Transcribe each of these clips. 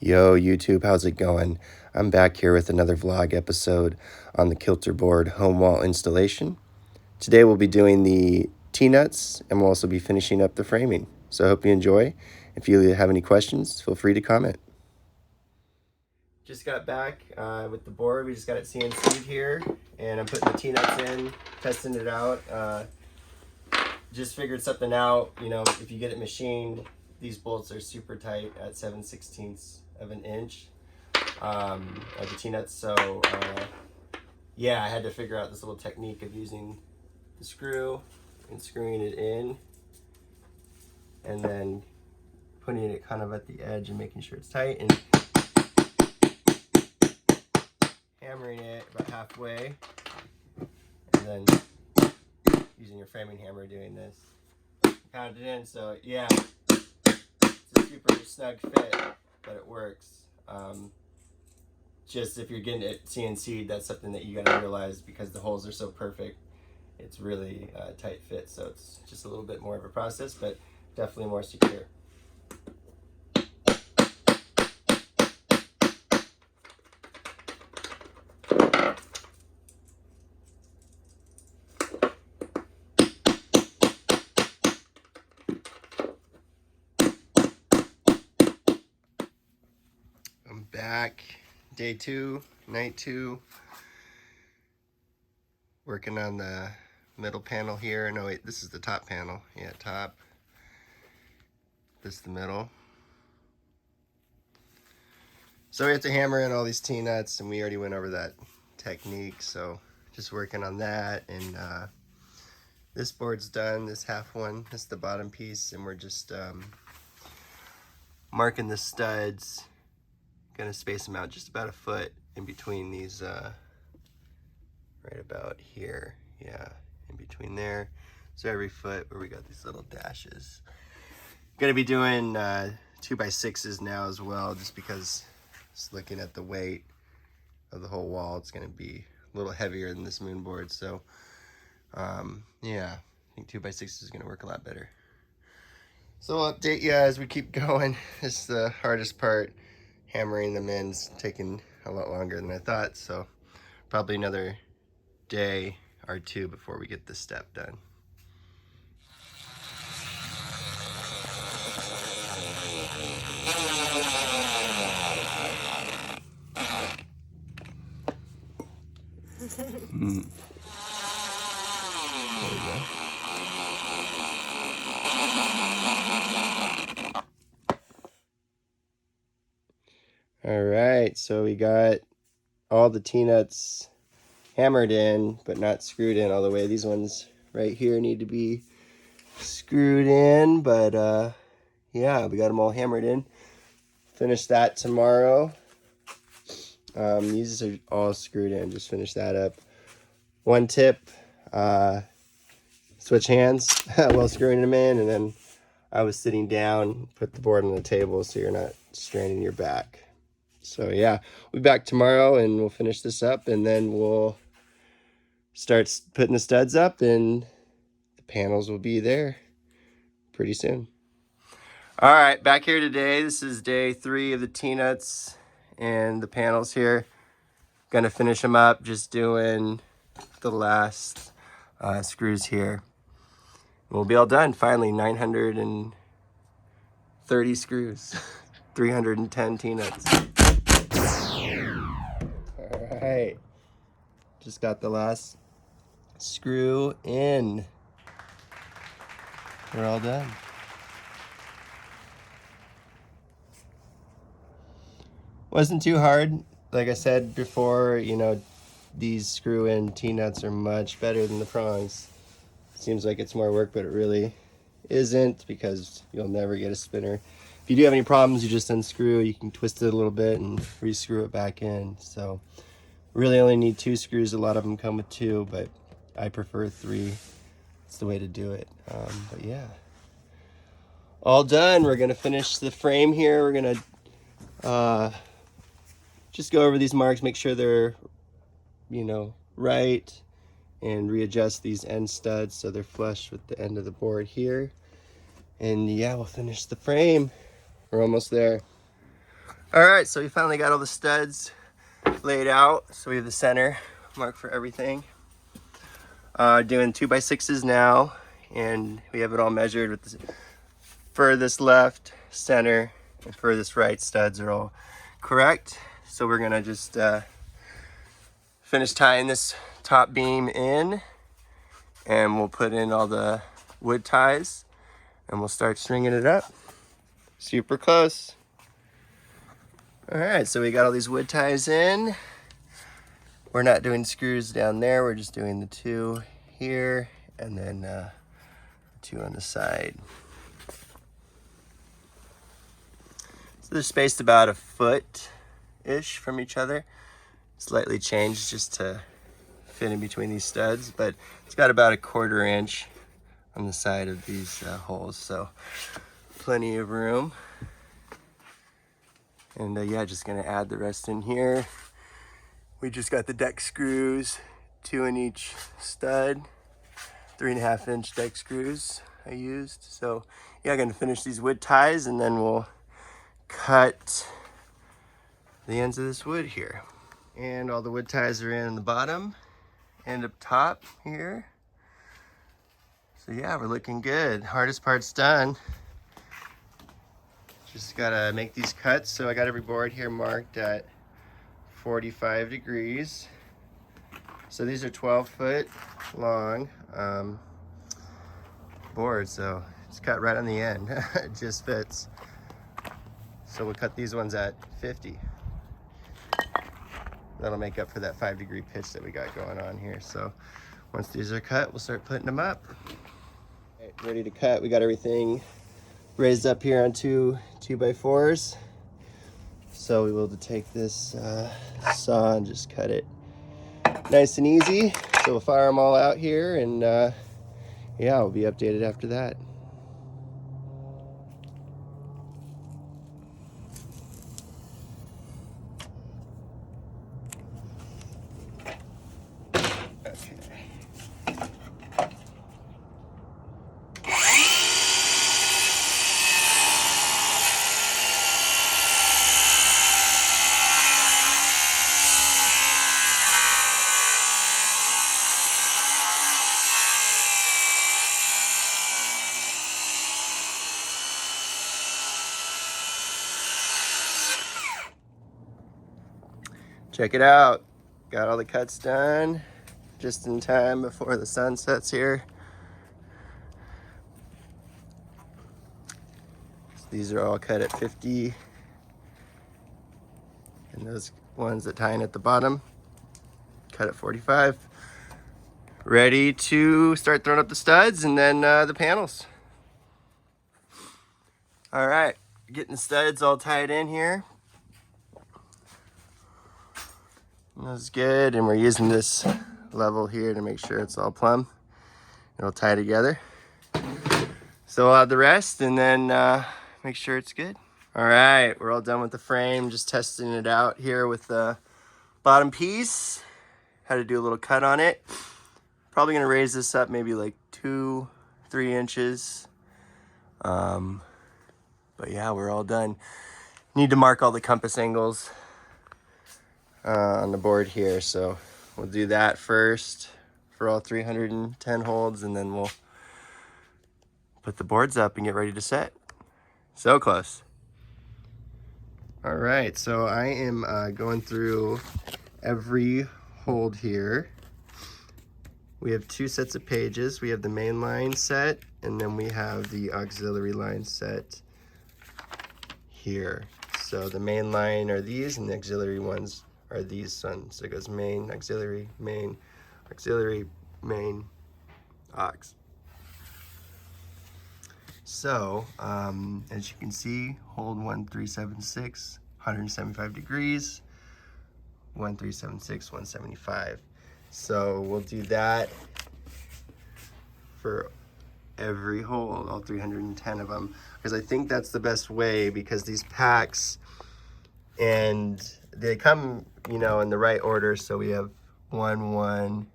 Yo, YouTube, how's it going? I'm back here with another vlog episode on the Kilter Board Home Wall installation. Today we'll be doing the T-nuts and we'll also be finishing up the framing. So I hope you enjoy. If you have any questions, feel free to comment. Just got back with the board. We just got it CNC'd here and I'm putting the T-nuts in, testing it out. Just figured something out, you know, if you get it machined, these bolts are super tight at 7/16 of an inch of the T-nuts. So yeah, I had to figure out this little technique of using the screw and screwing it in and then putting it kind of at the edge and making sure it's tight and hammering it about halfway and then using your framing hammer doing this. Pound it in, so yeah, it's a super snug fit, but it works. Just if you're getting it CNC'd, that's something that you gotta realize because the holes are so perfect. It's really a tight fit, so it's just a little bit more of a process, but definitely more secure. I'm back, day 2, night 2, working on the middle panel here. No wait, this is the top panel. Yeah, top. This is the middle. So we have to hammer in all these T-nuts, and we already went over that technique, so just working on that. And this board's done, this half one, this is the bottom piece, and we're just marking the studs. Gonna space them out just about a foot in between these, right about here. Yeah, in between there. So every foot where we got these little dashes. Gonna be doing 2x6s now as well, just because just looking at the weight of the whole wall, it's gonna be a little heavier than this MoonBoard. So yeah, I think 2x6 is gonna work a lot better. So I'll update you as we keep going. It's the hardest part. Hammering them in's taking a lot longer than I thought, so probably another day or two before we get this step done. There we go. All right, so we got all the T-nuts hammered in, but not screwed in all the way. These ones right here need to be screwed in, but yeah, we got them all hammered in. Finish that tomorrow. These are all screwed in. Just finish that up. One tip, switch hands while screwing them in, and then I was sitting down, put the board on the table so you're not straining your back. So yeah, we'll be back tomorrow and we'll finish this up, and then we'll start putting the studs up and the panels will be there pretty soon. All right, back here today. This is day 3 of the T-nuts and the panels here. Gonna finish them up, just doing the last screws here. We'll be all done finally. 930 screws, 310 T-nuts. All right, just got the last screw in. We're all done. Wasn't too hard. Like I said before, you know, these screw-in T-nuts are much better than the prongs. Seems like it's more work, but it really isn't, because you'll never get a spinner. If you do have any problems, you just unscrew. You can twist it a little bit and re-screw it back in. So really only need 2 screws. A lot of them come with 2, but I prefer 3. It's the way to do it. But yeah, all done. We're gonna finish the frame here. We're gonna just go over these marks, make sure they're, you know, right, and readjust these end studs so they're flush with the end of the board here. And yeah, we'll finish the frame. We're almost there. All right, so we finally got all the studs laid out. So we have the center marked for everything. Doing 2x6s now, and we have it all measured with the furthest left, center, and furthest right studs are all correct. So we're gonna just finish tying this top beam in, and we'll put in all the wood ties, and we'll start stringing it up. Super close. All right, so we got all these wood ties in. We're not doing screws down there, we're just doing the 2 here, and then 2 on the side. So they're spaced about a foot-ish from each other. Slightly changed just to fit in between these studs, but it's got about a 1/4 inch on the side of these holes, so plenty of room. And yeah, just gonna add the rest in here. We just got the deck screws, 2 in each stud, 3.5 inch deck screws I used. So yeah, I'm gonna finish these wood ties, and then we'll cut the ends of this wood here. And all the wood ties are in the bottom and up top here. So yeah, we're looking good. Hardest part's done. Just gotta make these cuts. So I got every board here marked at 45 degrees. So these are 12-foot long boards, so it's cut right on the end. It just fits. So we'll cut these ones at 50. That'll make up for that 5-degree pitch that we got going on here. So once these are cut, we'll start putting them up. All right, ready to cut. We got everything raised up here on 2 2x4s. So we will take this saw and just cut it nice and easy. So we'll fire them all out here, and yeah, we'll be updated after that. Check it out. Got all the cuts done just in time before the sun sets here. So these are all cut at 50. And those ones that tie in at the bottom, cut at 45. Ready to start throwing up the studs and then the panels. All right, getting the studs all tied in here. That's good, and we're using this level here to make sure it's all plumb. It'll tie together. So we'll add the rest and then make sure it's good. All right, we're all done with the frame. Just testing it out here with the bottom piece. Had to do a little cut on it. Probably gonna raise this up maybe like 2-3 inches. But yeah, we're all done. Need to mark all the compass angles on the board here, so we'll do that first for all 310 holds, and then we'll put the boards up and get ready to set. So close. All right, so I am going through every hold here. We have 2 sets of pages. We have the main line set, and then we have the auxiliary line set here. So the main line are these, and the auxiliary ones are these ones. So it goes main, auxiliary, main, aux. So, as you can see, hold 1376, 175 degrees, 1376, 175. So we'll do that for every hold, all 310 of them, because I think that's the best way, because these packs, and they come, you know, in the right order. So we have 1, 1,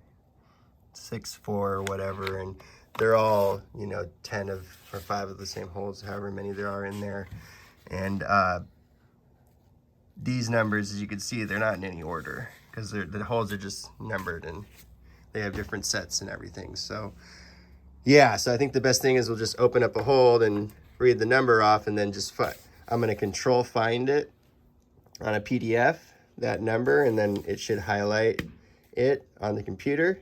6, 4, or whatever, and they're all, you know, 10 of or 5 of the same holes, however many there are in there. And these numbers, as you can see, they're not in any order because the holes are just numbered and they have different sets and everything. So yeah, so I think the best thing is we'll just open up a hole and read the number off, and then just I'm going to control find it on a PDF, that number, and then it should highlight it on the computer,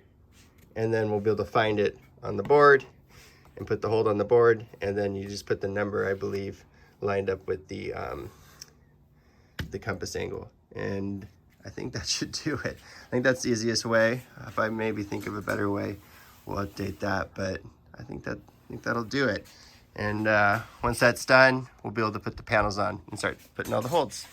and then we'll be able to find it on the board and put the hold on the board, and then you just put the number, I believe, lined up with the compass angle, and I think that should do it. I think that's the easiest way. If I maybe think of a better way, we'll update that, but I think that'll do it. And once that's done, we'll be able to put the panels on and start putting all the holds.